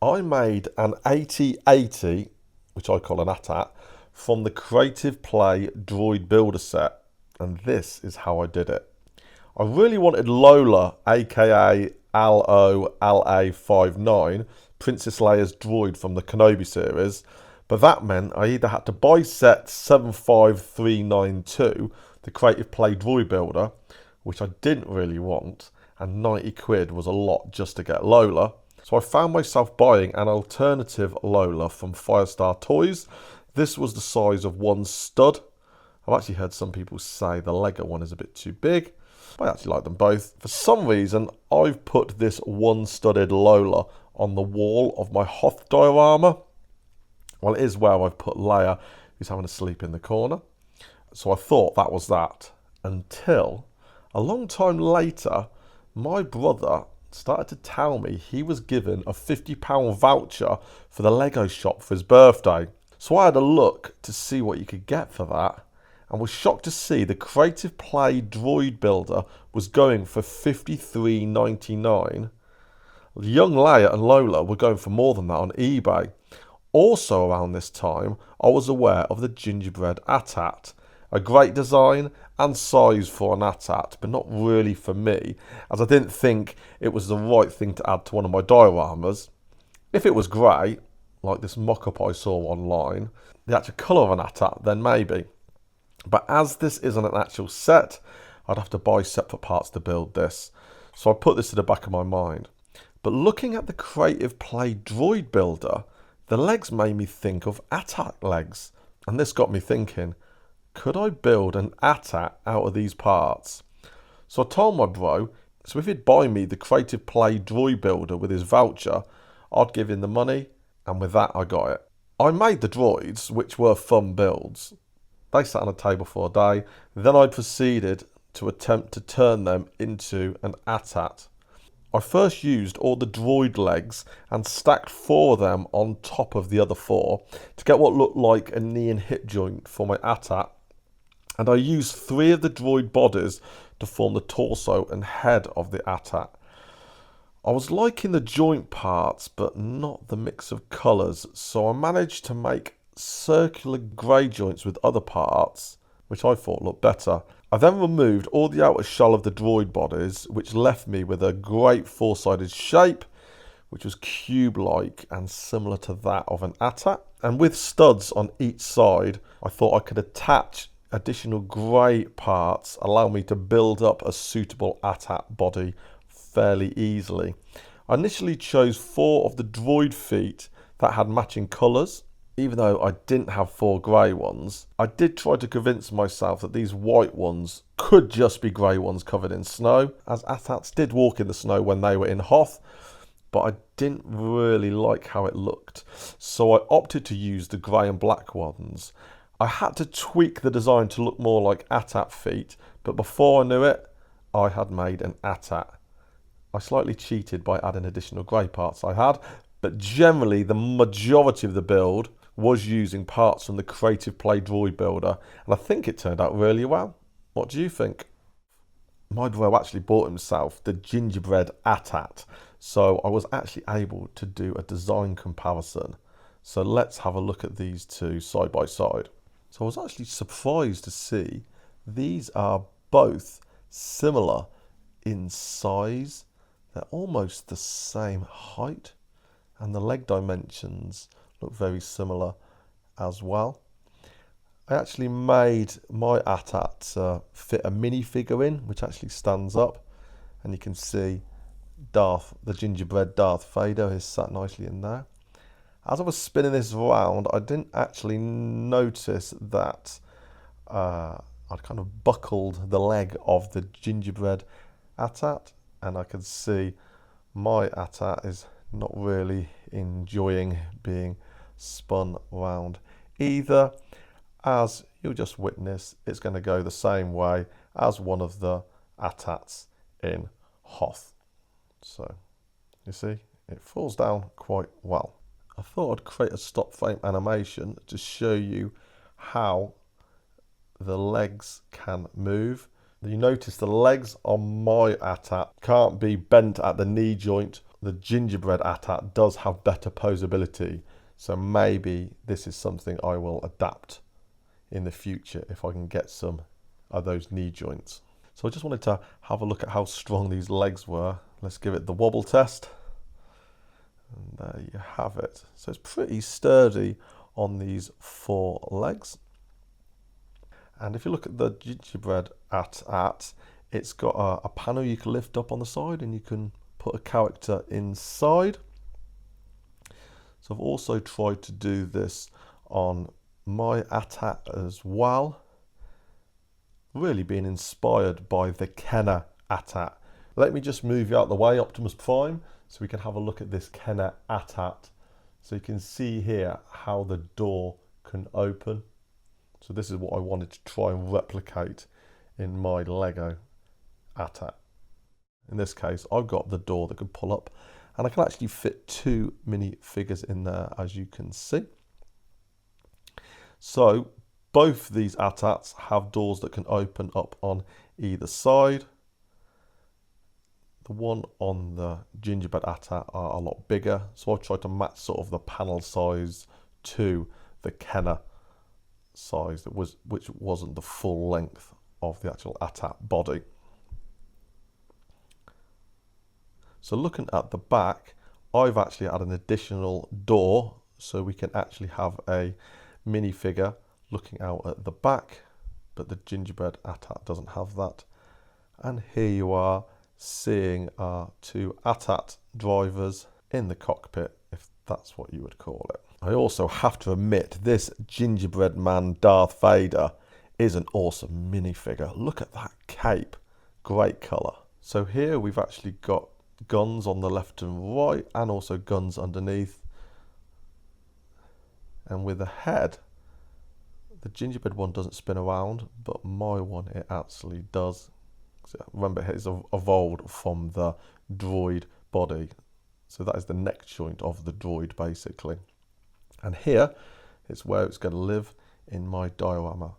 I made an 8080, which I call an ATAT, from the Creative Play Droid Builder set, and this is how I did it. I really wanted Lola, aka LOLA59, Princess Leia's droid from the Kenobi series, but that meant I either had to buy set 75392, the Creative Play Droid Builder, which I didn't really want, and 90 quid was a lot just to get Lola. So I found myself buying an alternative Lola from Firestar Toys. This was the size of one stud. I've actually heard some people say the Lego one is a bit too big. I actually like them both. For some reason, I've put this one-studded Lola on the wall of my Hoth diorama. Well, it is where I've put Leia, who's having a sleep in the corner. So I thought that was that. Until a long time later, my brother started to tell me he was given a £50 voucher for the Lego shop for his birthday. So I had a look to see what you could get for that, and was shocked to see the Creative Play Droid Builder was going for $53.99. Young Leia and Lola were going for more than that on eBay. Also around this time, I was aware of the Gingerbread ATAT. A great design and size for an ATAT, but not really for me, as I didn't think it was the right thing to add to one of my dioramas. If it was great, like this mock-up I saw online, the actual colour of an ATAT, then maybe. But as this isn't an actual set, I'd have to buy separate parts to build this. So I put this to the back of my mind. But looking at the Creative Play Droid Builder, the legs made me think of ATAT legs. And this got me thinking, could I build an ATAT out of these parts? So I told my bro, so if he'd buy me the Creative Play Droid Builder with his voucher, I'd give him the money, and with that I got it. I made the droids, which were fun builds. They sat on a table for a day. Then I proceeded to attempt to turn them into an ATAT. I first used all the droid legs and stacked 4 of them on top of the other 4 to get what looked like a knee and hip joint for my ATAT. And I used 3 of the droid bodies to form the torso and head of the ATAT. I was liking the joint parts, but not the mix of colours, so I managed to make circular grey joints with other parts, which I thought looked better. I then removed all the outer shell of the droid bodies, which left me with a great 4-sided shape, which was cube-like and similar to that of an ATAT. And with studs on each side, I thought I could attach additional grey parts, allow me to build up a suitable ATAT body fairly easily. I initially chose 4 of the droid feet that had matching colours. Even though I didn't have 4 grey ones, I did try to convince myself that these white ones could just be grey ones covered in snow, as ATATs did walk in the snow when they were in Hoth, but I didn't really like how it looked, so I opted to use the grey and black ones. I had to tweak the design to look more like ATAT feet, but before I knew it, I had made an ATAT. I slightly cheated by adding additional grey parts I had, but generally the majority of the build was using parts from the Creative Play Droid Builder, and I think it turned out really well. What do you think? My bro actually bought himself the Gingerbread ATAT, so I was actually able to do a design comparison. So let's have a look at these two side by side. So I was actually surprised to see these are both similar in size. They're almost the same height, and the leg dimensions look very similar as well. I actually made my ATAT fit a minifigure in, which actually stands up, and you can see the gingerbread Darth Vader is sat nicely in there. As I was spinning this around, I didn't actually notice that I'd kind of buckled the leg of the gingerbread ATAT, and I could see my ATAT is not really enjoying being spun round either, as you'll just witness it's going to go the same way as one of the ATATs in Hoth. So you see, it falls down quite well. I thought I'd create a stop frame animation to show you how the legs can move. You notice the legs on my ATAT can't be bent at the knee joint. the gingerbread ATAT does have better posability, so maybe this is something I will adapt in the future if I can get some of those knee joints. So I just wanted to have a look at how strong these legs were. Let's give it the wobble test. And there you have it. So it's pretty sturdy on these 4 legs. And if you look at the gingerbread ATAT, it's got a panel you can lift up on the side and you can put a character inside. So I've also tried to do this on my ATAT as well, really being inspired by the Kenner ATAT. Let me just move you out of the way, Optimus Prime, so we can have a look at this Kenner ATAT. So you can see here how the door can open. So this is what I wanted to try and replicate in my Lego ATAT. In this case, I've got the door that can pull up, and I can actually fit 2 mini figures in there, as you can see. So both these ATATs have doors that can open up on either side. The one on the gingerbread ATAT are a lot bigger, so I've tried to match sort of the panel size to the Kenner size, which wasn't the full length of the actual ATAT body. So looking at the back, I've actually added an additional door so we can actually have a minifigure looking out at the back, but the gingerbread ATAT doesn't have that. And here you are seeing our 2 ATAT drivers in the cockpit, if that's what you would call it. I also have to admit, this gingerbread man Darth Vader is an awesome minifigure. Look at that cape, great colour. So here we've actually got guns on the left and right, and also guns underneath. And with the head, the gingerbread one doesn't spin around, but my one, it actually does. So remember, it's evolved from the Droid body. So that is the neck joint of the Droid, basically. And here is where it's going to live in my diorama,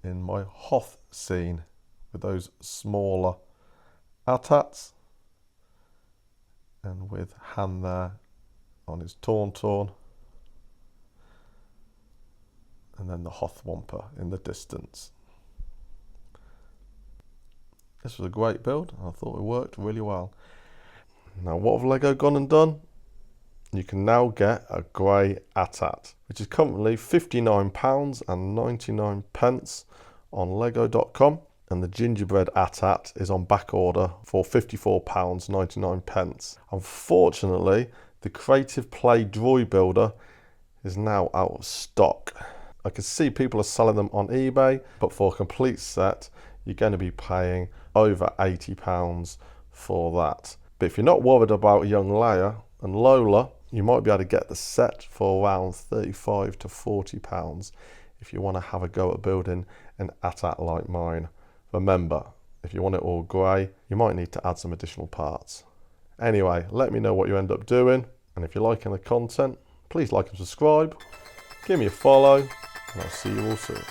in my Hoth scene, with those smaller ATATs, and with Han there on his Tauntaun, and then the Hoth Wampa in the distance. This was a great build. I thought it worked really well. Now, what have Lego gone and done? You can now get a grey ATAT, which is currently £59.99 on lego.com, and the gingerbread ATAT is on back order for £54.99. Unfortunately, the Creative Play Droid Builder is now out of stock. I can see people are selling them on eBay, but for a complete set, you're going to be paying over £80 for that. But if you're not worried about young Leia and Lola, you might be able to get the set for around £35 to £40 if you want to have a go at building an ATAT like mine. Remember, if you want it all grey, you might need to add some additional parts. Anyway, let me know what you end up doing, and if you're liking the content, please like and subscribe, give me a follow, and I'll see you all soon.